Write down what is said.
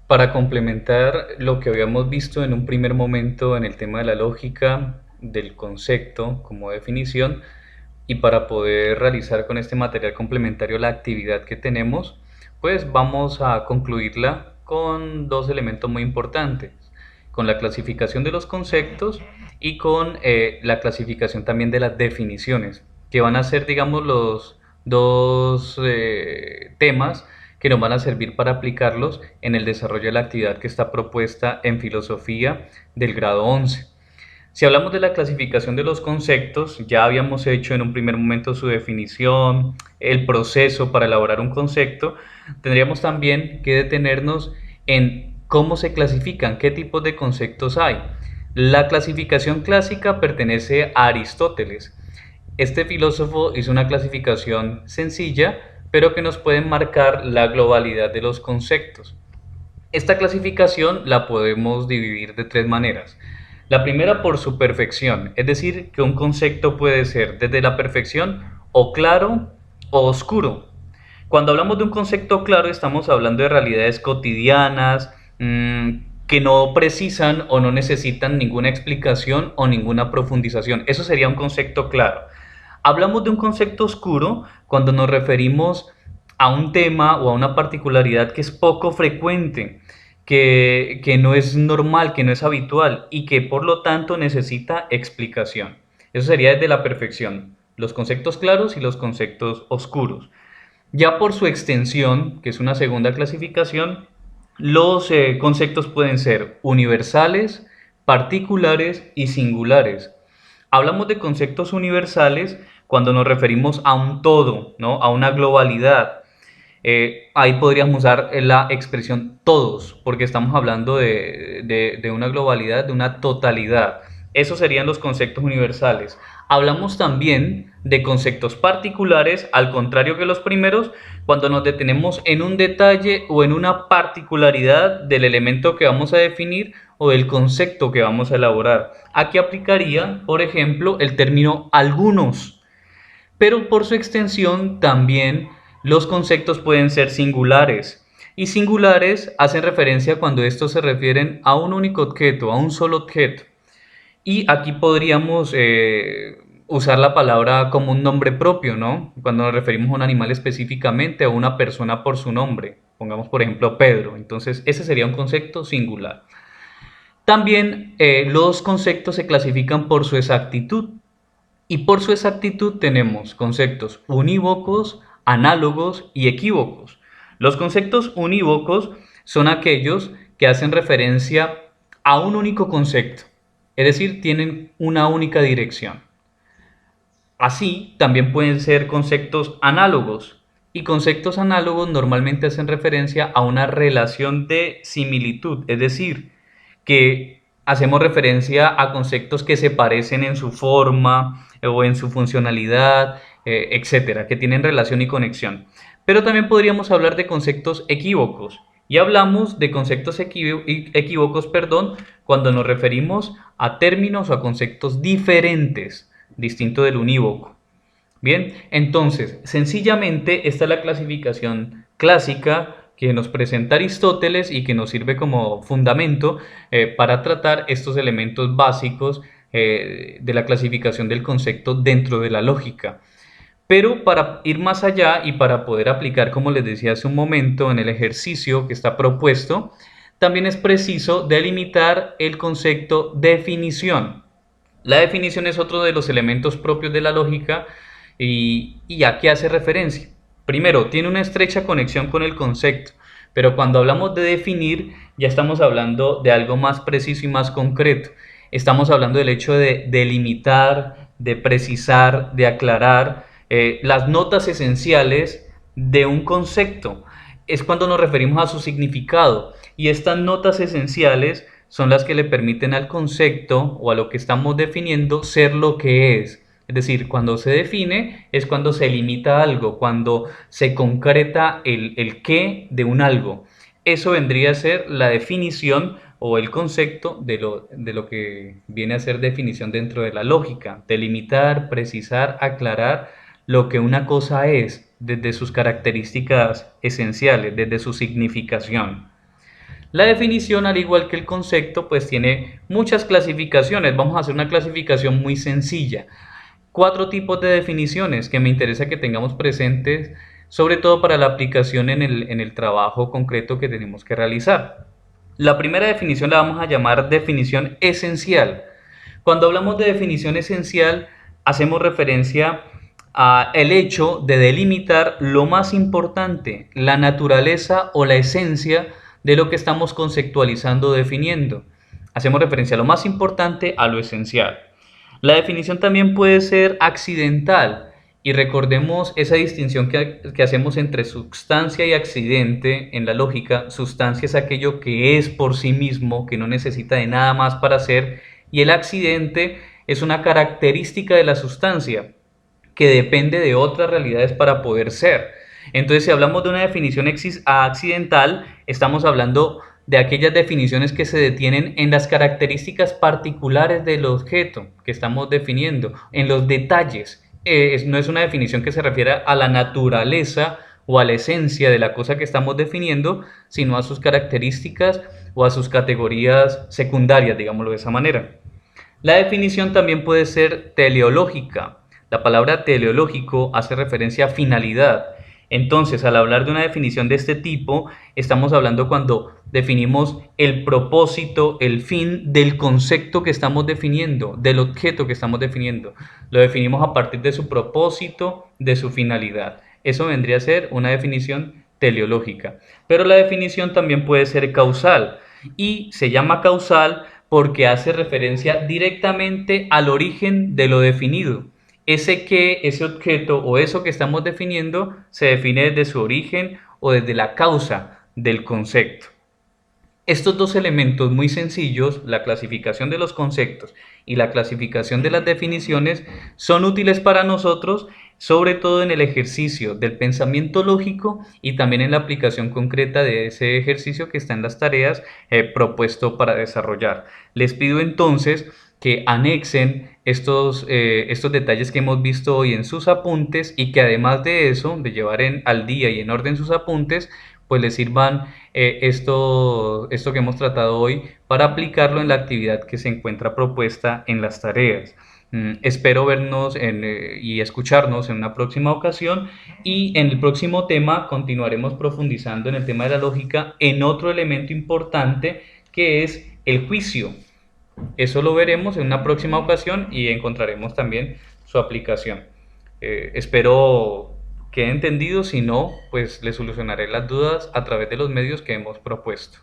Para complementar lo que habíamos visto en un primer momento en el tema de la lógica, del concepto como definición, y para poder realizar con este material complementario la actividad que tenemos, pues vamos a concluirla con dos elementos muy importantes, con la clasificación de los conceptos y con la clasificación también de las definiciones, que van a ser, digamos, los dos temas que nos van a servir para aplicarlos en el desarrollo de la actividad que está propuesta en filosofía del grado 11. Si hablamos de la clasificación de los conceptos, ya habíamos hecho en un primer momento su definición, el proceso para elaborar un concepto. Tendríamos también que detenernos en cómo se clasifican, qué tipos de conceptos hay. La clasificación clásica pertenece a Aristóteles. Este filósofo hizo una clasificación sencilla, pero que nos puede marcar la globalidad de los conceptos. Esta clasificación la podemos dividir de tres maneras. La primera por su perfección, es decir, que un concepto puede ser desde la perfección o claro o oscuro. Cuando hablamos de un concepto claro estamos hablando de realidades cotidianas que no precisan o no necesitan ninguna explicación o ninguna profundización. Eso sería un concepto claro. Hablamos de un concepto oscuro cuando nos referimos a un tema o a una particularidad que es poco frecuente, que no es normal, que no es habitual y que por lo tanto necesita explicación. Eso sería desde la perfección, los conceptos claros y los conceptos oscuros. Ya por su extensión, que es una segunda clasificación, los conceptos pueden ser universales, particulares y singulares. Hablamos de conceptos universales cuando nos referimos a un todo, ¿no? A una globalidad. Ahí podríamos usar la expresión todos, porque estamos hablando de una globalidad, de una totalidad. Esos serían los conceptos universales. Hablamos también de conceptos particulares, al contrario que los primeros, cuando nos detenemos en un detalle o en una particularidad del elemento que vamos a definir o del concepto que vamos a elaborar. Aquí aplicaría, por ejemplo, el término algunos, pero por su extensión también los conceptos pueden ser singulares. Y singulares hacen referencia cuando estos se refieren a un único objeto, a un solo objeto. Y aquí podríamos usar la palabra como un nombre propio, ¿no? Cuando nos referimos a un animal específicamente, a una persona por su nombre. Pongamos, por ejemplo, Pedro. Entonces, ese sería un concepto singular. También los conceptos se clasifican por su exactitud. Y por su exactitud tenemos conceptos unívocos, análogos y equívocos. Los conceptos unívocos son aquellos que hacen referencia a un único concepto, es decir, tienen una única dirección. Así, también pueden ser conceptos análogos, y conceptos análogos normalmente hacen referencia a una relación de similitud, es decir, que hacemos referencia a conceptos que se parecen en su forma o en su funcionalidad, etcétera, que tienen relación y conexión. Pero también podríamos hablar de conceptos equívocos. Y hablamos de conceptos equívocos, perdón, cuando nos referimos a términos o a conceptos diferentes, distinto del unívoco. Bien, entonces, sencillamente esta es la clasificación clásica que nos presenta Aristóteles y que nos sirve como fundamento para tratar estos elementos básicos de la clasificación del concepto dentro de la lógica. Pero para ir más allá y para poder aplicar, como les decía hace un momento, en el ejercicio que está propuesto, también es preciso delimitar el concepto definición. La definición es otro de los elementos propios de la lógica y a qué hace referencia. Primero, tiene una estrecha conexión con el concepto, pero cuando hablamos de definir ya estamos hablando de algo más preciso y más concreto. Estamos hablando del hecho de delimitar, de precisar, de aclarar las notas esenciales de un concepto. Es cuando nos referimos a su significado y estas notas esenciales son las que le permiten al concepto o a lo que estamos definiendo ser lo que es. Es decir, cuando se define es cuando se limita algo, cuando se concreta el qué de un algo. Eso vendría a ser la definición o el concepto de lo que viene a ser definición dentro de la lógica. Delimitar, precisar, aclarar lo que una cosa es desde sus características esenciales, desde su significación. La definición, al igual que el concepto, pues tiene muchas clasificaciones. Vamos a hacer una clasificación muy sencilla. Cuatro tipos de definiciones que me interesa que tengamos presentes, sobre todo para la aplicación en el trabajo concreto que tenemos que realizar. La primera definición la vamos a llamar definición esencial. Cuando hablamos de definición esencial, hacemos referencia a el hecho de delimitar lo más importante, la naturaleza o la esencia de lo que estamos conceptualizando o definiendo. Hacemos referencia a lo más importante, a lo esencial. La definición también puede ser accidental y recordemos esa distinción que hacemos entre sustancia y accidente en la lógica. Sustancia es aquello que es por sí mismo, que no necesita de nada más para ser, y el accidente es una característica de la sustancia que depende de otras realidades para poder ser. Entonces, si hablamos de una definición accidental, estamos hablando de aquellas definiciones que se detienen en las características particulares del objeto que estamos definiendo, en los detalles. No es una definición que se refiere a la naturaleza o a la esencia de la cosa que estamos definiendo, sino a sus características o a sus categorías secundarias, digámoslo de esa manera. La definición también puede ser teleológica. La palabra teleológico hace referencia a finalidad. Entonces, al hablar de una definición de este tipo, estamos hablando cuando definimos el propósito, el fin del concepto que estamos definiendo, del objeto que estamos definiendo. Lo definimos a partir de su propósito, de su finalidad. Eso vendría a ser una definición teleológica. Pero la definición también puede ser causal y se llama causal porque hace referencia directamente al origen de lo definido. Ese objeto o eso que estamos definiendo se define desde su origen o desde la causa del concepto. Estos dos elementos muy sencillos, la clasificación de los conceptos y la clasificación de las definiciones, son útiles para nosotros, sobre todo en el ejercicio del pensamiento lógico y también en la aplicación concreta de ese ejercicio que está en las tareas propuesto para desarrollar. Les pido entonces que anexen estos detalles que hemos visto hoy en sus apuntes y que además de eso, de llevar al día y en orden sus apuntes, pues les sirvan esto que hemos tratado hoy para aplicarlo en la actividad que se encuentra propuesta en las tareas. Espero vernos y escucharnos en una próxima ocasión y en el próximo tema continuaremos profundizando en el tema de la lógica en otro elemento importante que es el juicio. Eso lo veremos en una próxima ocasión y encontraremos también su aplicación. Espero quede entendido, si no, pues le solucionaré las dudas a través de los medios que hemos propuesto.